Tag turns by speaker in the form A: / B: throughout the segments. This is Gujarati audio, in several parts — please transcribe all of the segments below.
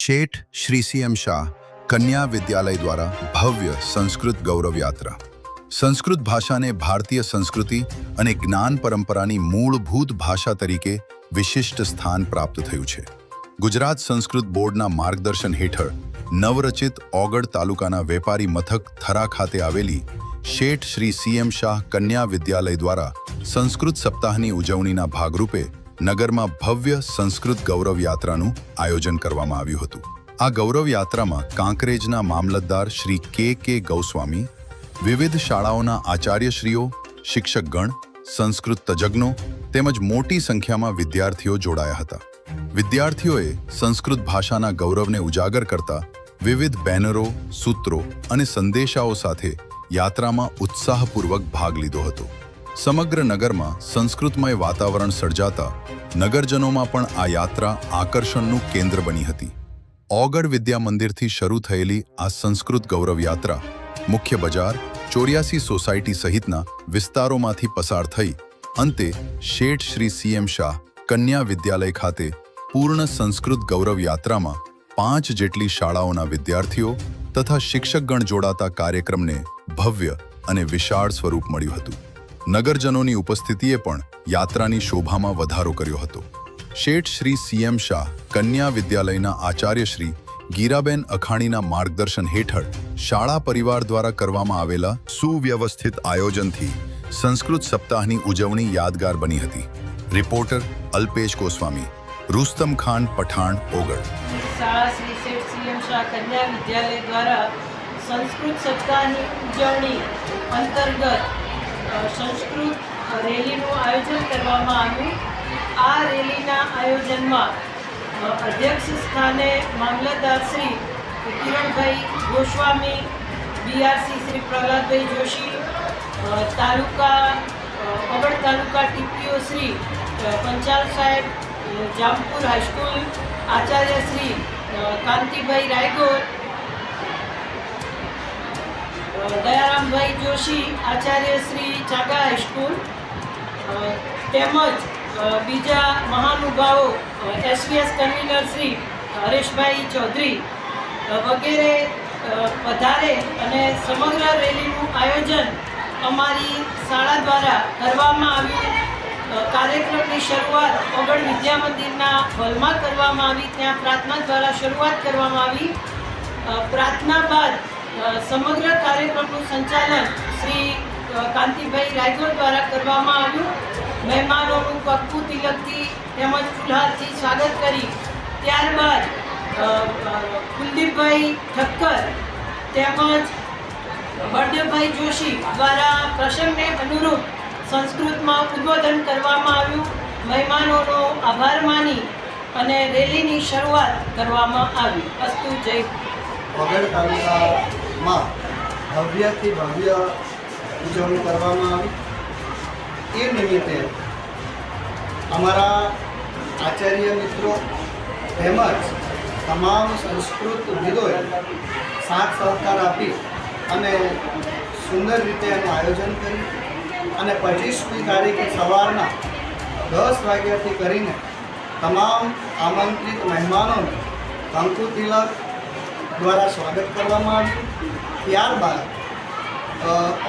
A: શેઠ શ્રી સીએમ શાહ કન્યા વિદ્યાલય દ્વારા ભવ્ય સંસ્કૃત ગૌરવ યાત્રા। સંસ્કૃત ભાષાને ભારતીય સંસ્કૃતિ અને જ્ઞાન પરંપરાની મૂળભૂત ભાષા તરીકે વિશિષ્ટ સ્થાન પ્રાપ્ત થયું છે। ગુજરાત સંસ્કૃત બોર્ડના માર્ગદર્શન હેઠળ નવરચિત ઓગળ તાલુકાના વેપારી મથક થરા ખાતે આવેલી શેઠ શ્રી સીએમ શાહ કન્યા વિદ્યાલય દ્વારા સંસ્કૃત સપ્તાહની ઉજવણીના ભાગરૂપે નગરમાં ભવ્ય સંસ્કૃત ગૌરવ યાત્રાનું આયોજન કરવામાં આવ્યું હતું। આ ગૌરવ યાત્રામાં કાંકરેજના મામલતદાર શ્રી કે ગૌસ્વામી, વિવિધ શાળાઓના આચાર્યશ્રીઓ, શિક્ષકગણ, સંસ્કૃત તજજ્ઞો તેમજ મોટી સંખ્યામાં વિદ્યાર્થીઓ જોડાયા હતા। વિદ્યાર્થીઓએ સંસ્કૃત ભાષાના ગૌરવને ઉજાગર કરતા વિવિધ બેનરો, સૂત્રો અને સંદેશાઓ સાથે યાત્રામાં ઉત્સાહપૂર્વક ભાગ લીધો હતો। સમગ્ર નગરમાં સંસ્કૃતમય વાતાવરણ સર્જાતા નગરજનોમાં પણ આ યાત્રા આકર્ષણનું કેન્દ્ર બની હતી। ઓગળ વિદ્યા મંદિરથી શરૂ થયેલી આ સંસ્કૃત ગૌરવ યાત્રા મુખ્ય બજાર, 84 સોસાયટી સહિતના વિસ્તારોમાંથી પસાર થઈ અંતે શેઠ શ્રી સીએમ શાહ કન્યા વિદ્યાલય ખાતે પૂર્ણ સંસ્કૃત ગૌરવ યાત્રામાં 5 જેટલી શાળાઓના વિદ્યાર્થીઓ તથા શિક્ષકગણ જોડાતા કાર્યક્રમને ભવ્ય અને વિશાળ સ્વરૂપ મળ્યું હતું। નગરજનોની ઉપસ્થિતિએ પણ યાત્રાની શોભામાં વધારો કર્યો હતો। શેઠ શ્રી સીએમ શાહ કન્યા વિદ્યાલયના આચાર્ય શ્રી ગીરાબેન અખાણીના માર્ગદર્શન હેઠળ શાળા પરિવાર દ્વારા કરવામાં આવેલા સુવ્યવસ્થિત આયોજનથી સંસ્કૃત સપ્તાહની ઉજવણી યાદગાર બની હતી। રિપોર્ટર અલ્પેશ ગોસ્વામી, रुस्तम खान, पठान, ओगढ़।
B: शाला श्री शेठ सीएम शाह कन्या विद्यालय द्वारा संस्कृत सप्ताहની ઉજવણી અંતર્ગત સંસ્કૃત રેલીનું આયોજન કરવામાં આવ્યું। આ રેલીના આયોજનમાં અધ્યક્ષ સ્થાને મામલતદાર શ્રી કિરણભાઈ ગોસ્વામી, બીઆરસી શ્રી પ્રહલાદભાઈ જોશી, તાલુકા ઓગળ તાલુકા ટીપીઓ શ્રી પંચાલ સાહેબ, जामपुर हाईस्कूल आचार्य श्री कांतिभाई रायगोर, दयाराम भाई जोशी आचार्य श्री चागा हाईस्कूल तेमज बीजा महानुभावो एसवीएस कन्वीनर श्री हरेश भाई चौधरी वगैरे पधारे अने समग्र रेलीનું आयोजन अमारी शाळा द्वारा करवामां आव्युं। कार्यक्रमની શરૂઆત ઓગળ વિદ્યા મંદિરના હોલમાં કરવામાં આવી। ત્યાં પ્રાર્થના દ્વારા શરૂઆત કરવામાં આવી। પ્રાર્થના બાદ સમગ્ર કાર્યક્રમનું સંચાલન શ્રી કાંતિભાઈ રાયગોર દ્વારા કરવામાં આવ્યું। મહેમાનોનું પગપૂ તિલકથી તેમજ ફુલહારથી સ્વાગત કરી ત્યારબાદ કુલદીપભાઈ ઠક્કર તેમજ બળદેવભાઈ જોશી દ્વારા પ્રસંગને અનુરૂપ સંસ્કૃતમાં ઉદ્બોધન કરવામાં આવ્યું। મહેમાનોનો આભાર માની અને રેલીની શરૂઆત કરવામાં આવી। અસ્તુ જય।
C: ઓગળ તાલુકામાં ભવ્યથી ભવ્ય ઉજવણી કરવામાં આવી। એ નિમિત્તે અમારા આચાર્ય મિત્રો તેમજ તમામ સંસ્કૃત વિદોએ સાથ સહકાર આપી અને સુંદર રીતે એનું આયોજન કર્યું અને 25મી તારીખે સવારના 10 વાગ્યાથી કરીને તમામ આમંત્રિત મહેમાનોને કંકુ તિલક દ્વારા સ્વાગત કરવામાં આવ્યું। ત્યારબાદ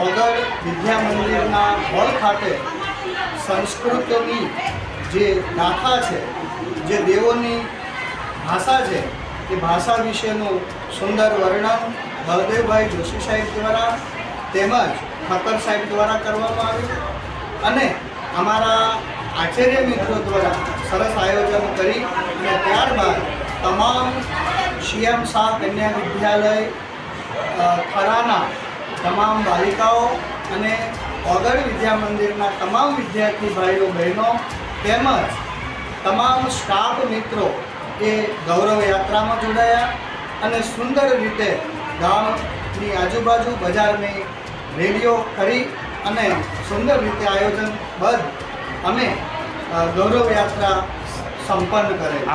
C: ઓગળ વિદ્યા મંદિરના હોલ ખાતે સંસ્કૃતની જે ગાથા છે, જે દેવોની ભાષા છે, એ ભાષા વિશેનું સુંદર વર્ણન બળદેવભાઈ જોશી સાહેબ દ્વારા તેમજ ઠક્કર સાહેબ દ્વારા કરવામાં આવ્યું અને અમારા આચાર્ય મિત્રો દ્વારા સરસ આયોજન કરી અને ત્યારબાદ તમામ સીએમ શાહ કન્યા વિદ્યાલય થરાના તમામ બાલિકાઓ અને ઓગળ વિદ્યા મંદિરના તમામ વિદ્યાર્થી ભાઈઓ બહેનો તેમજ તમામ સ્ટાફ મિત્રો એ ગૌરવ યાત્રામાં જોડાયા અને સુંદર રીતે ગામની આજુબાજુ બજારની રેલીઓ કરી અને સુંદર રીતે આયોજનબદ્ધ અમે ગૌરવ યાત્રા સંપન્ન કરેલ।